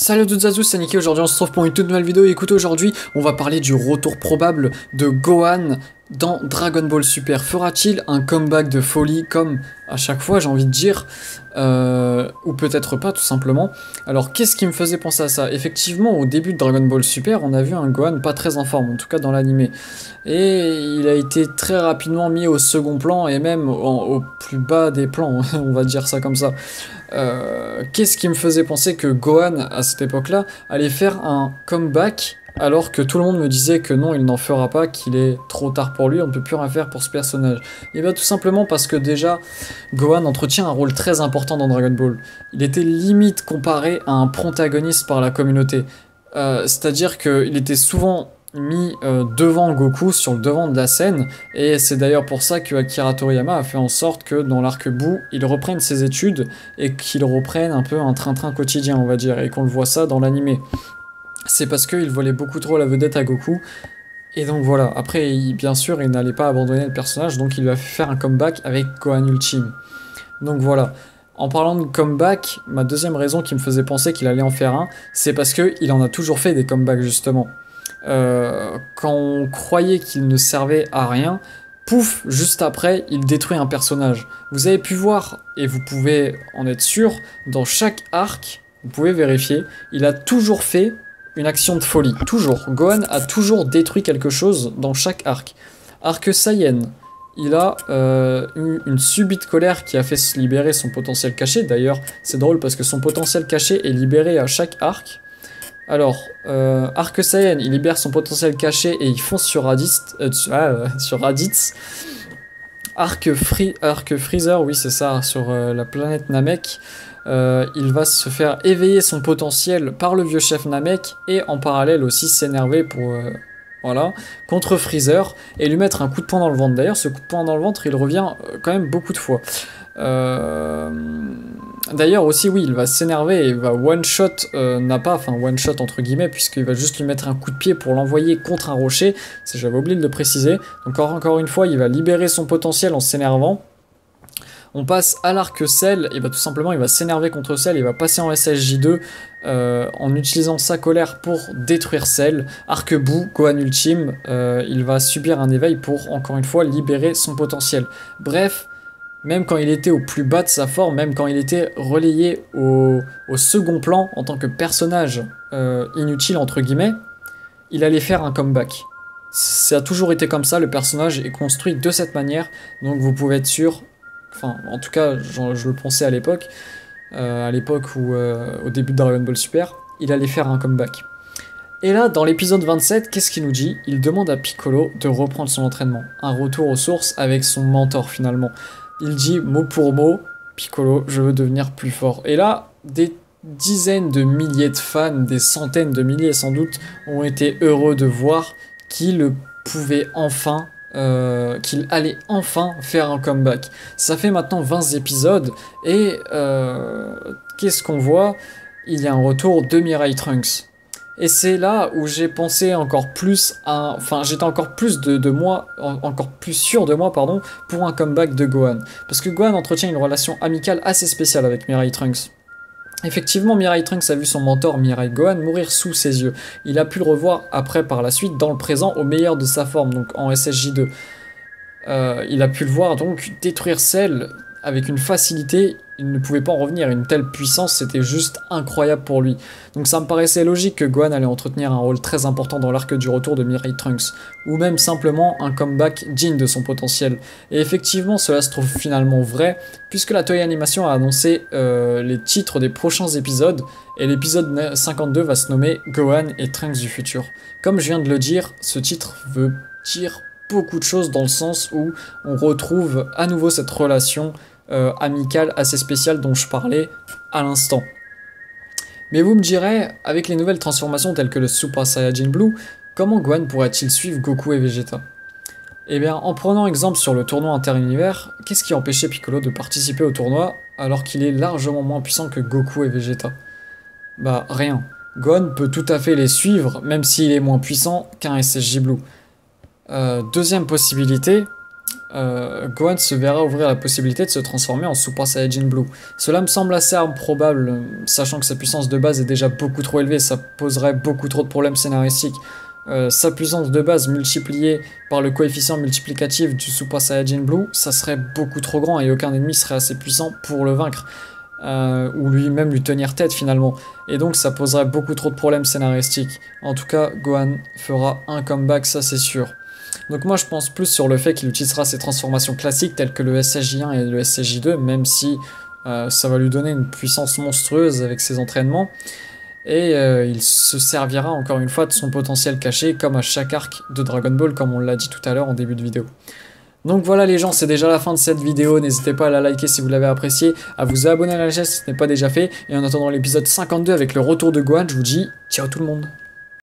Salut à toutes et à tous, c'est Niki. Aujourd'hui on se retrouve pour une toute nouvelle vidéo. Écoutez, aujourd'hui on va parler du retour probable de Gohan dans Dragon Ball Super. Fera-t-il un comeback de folie comme à chaque fois, j'ai envie de dire, ou peut-être pas tout simplement. Alors qu'est-ce qui me faisait penser à ça? Effectivement, au début de Dragon Ball Super, on a vu un Gohan pas très en forme, en tout cas dans l'animé. Et il a été très rapidement mis au second plan et même au plus bas des plans, on va dire ça comme ça. Qu'est-ce qui me faisait penser que Gohan, à cette époque-là, allait faire un comeback alors que tout le monde me disait que non, il n'en fera pas, qu'il est trop tard pour lui, on ne peut plus rien faire pour ce personnage. Et bien tout simplement parce que déjà, Gohan entretient un rôle très important dans Dragon Ball. Il était limite comparé à un protagoniste par la communauté. C'est-à-dire qu'il était souvent mis devant Goku, sur le devant de la scène, et c'est d'ailleurs pour ça que Akira Toriyama a fait en sorte que dans l'arc Buu, il reprenne ses études et qu'il reprenne un peu un train-train quotidien, on va dire, et qu'on le voit ça dans l'animé. C'est parce qu'il volait beaucoup trop la vedette à Goku, et donc voilà. Après, bien sûr, il n'allait pas abandonner le personnage, donc il va faire un comeback avec Gohan Ultime. Donc voilà. En parlant de comeback, ma deuxième raison qui me faisait penser qu'il allait en faire un, c'est parce qu'il en a toujours fait des comebacks justement. Quand on croyait qu'il ne servait à rien, pouf, juste après, il détruit un personnage. Vous avez pu voir, et vous pouvez en être sûr, dans chaque arc, vous pouvez vérifier, il a toujours fait une action de folie. Toujours. Gohan a toujours détruit quelque chose dans chaque arc. Arc Saiyan, il a eu une subite colère qui a fait se libérer son potentiel caché. D'ailleurs, c'est drôle parce que son potentiel caché est libéré à chaque arc. Alors, Arc Saiyan, il libère son potentiel caché et il fonce sur Raditz. Sur Raditz. Arc Freezer, oui c'est ça, sur la planète Namek. Il va se faire éveiller son potentiel par le vieux chef Namek et en parallèle aussi s'énerver pour... voilà, contre Freezer et lui mettre un coup de poing dans le ventre. D'ailleurs, ce coup de poing dans le ventre, il revient quand même beaucoup de fois. D'ailleurs aussi, oui, il va s'énerver et il va one-shot enfin one-shot entre guillemets, puisqu'il va juste lui mettre un coup de pied pour l'envoyer contre un rocher. J'avais oublié de le préciser. Donc encore une fois, il va libérer son potentiel en s'énervant. On passe à l'arc Cell, et bah tout simplement il va s'énerver contre Cell, il va passer en SSJ2 en utilisant sa colère pour détruire Cell. Arc Buu, Gohan Ultime, il va subir un éveil pour encore une fois libérer son potentiel. Bref, même quand il était au plus bas de sa forme, même quand il était relayé au second plan en tant que personnage inutile entre guillemets, il allait faire un comeback. Ça a toujours été comme ça, le personnage est construit de cette manière, donc vous pouvez être sûr. Enfin, en tout cas, je le pensais à l'époque où, au début de Dragon Ball Super, il allait faire un comeback. Et là, dans l'épisode 27, qu'est-ce qu'il nous dit? Il demande à Piccolo de reprendre son entraînement. Un retour aux sources avec son mentor, finalement. Il dit, mot pour mot, Piccolo, je veux devenir plus fort. Et là, des dizaines de milliers de fans, des centaines de milliers sans doute, ont été heureux de voir qu'il pouvait enfin... qu'il allait enfin faire un comeback. Ça fait maintenant 20 épisodes et qu'est-ce qu'on voit? Il y a un retour de Mirai Trunks. Et c'est là où j'ai pensé encore plus à... Enfin, j'étais encore plus encore plus sûr de moi, pardon, pour un comeback de Gohan. Parce que Gohan entretient une relation amicale assez spéciale avec Mirai Trunks. Effectivement, Mirai Trunks a vu son mentor Mirai Gohan mourir sous ses yeux. Il a pu le revoir après par la suite dans le présent au meilleur de sa forme, donc en SSJ2. Il a pu le voir donc détruire Cell avec une facilité, il ne pouvait pas en revenir. Une telle puissance, c'était juste incroyable pour lui. Donc ça me paraissait logique que Gohan allait entretenir un rôle très important dans l'arc du retour de Mirai Trunks, ou même simplement un comeback digne de son potentiel. Et effectivement, cela se trouve finalement vrai, puisque la Toei Animation a annoncé les titres des prochains épisodes, et l'épisode 52 va se nommer Gohan et Trunks du futur. Comme je viens de le dire, ce titre veut dire beaucoup de choses dans le sens où on retrouve à nouveau cette relation amicale assez spéciale dont je parlais à l'instant. Mais vous me direz, avec les nouvelles transformations telles que le Super Saiyajin Blue, comment Gohan pourrait-il suivre Goku et Vegeta? Eh bien, en prenant exemple sur le tournoi inter-univers, qu'est-ce qui empêchait Piccolo de participer au tournoi alors qu'il est largement moins puissant que Goku et Vegeta? Bah, rien. Gohan peut tout à fait les suivre, même s'il est moins puissant qu'un SSJ Blue. Deuxième possibilité, Gohan se verra ouvrir la possibilité de se transformer en Super Saiyajin Blue. Cela me semble assez improbable, sachant que sa puissance de base est déjà beaucoup trop élevée, ça poserait beaucoup trop de problèmes scénaristiques. Sa puissance de base multipliée par le coefficient multiplicatif du Super Saiyajin Blue, ça serait beaucoup trop grand et aucun ennemi serait assez puissant pour le vaincre. Ou lui-même lui tenir tête finalement. Et donc ça poserait beaucoup trop de problèmes scénaristiques. En tout cas, Gohan fera un comeback, ça c'est sûr. Donc moi je pense plus sur le fait qu'il utilisera ses transformations classiques telles que le SSJ1 et le SSJ2, même si ça va lui donner une puissance monstrueuse avec ses entraînements. Et il se servira encore une fois de son potentiel caché comme à chaque arc de Dragon Ball, comme on l'a dit tout à l'heure en début de vidéo. Donc voilà les gens, c'est déjà la fin de cette vidéo, n'hésitez pas à la liker si vous l'avez apprécié, à vous abonner à la chaîne si ce n'est pas déjà fait, et en attendant l'épisode 52 avec le retour de Gohan, je vous dis ciao tout le monde.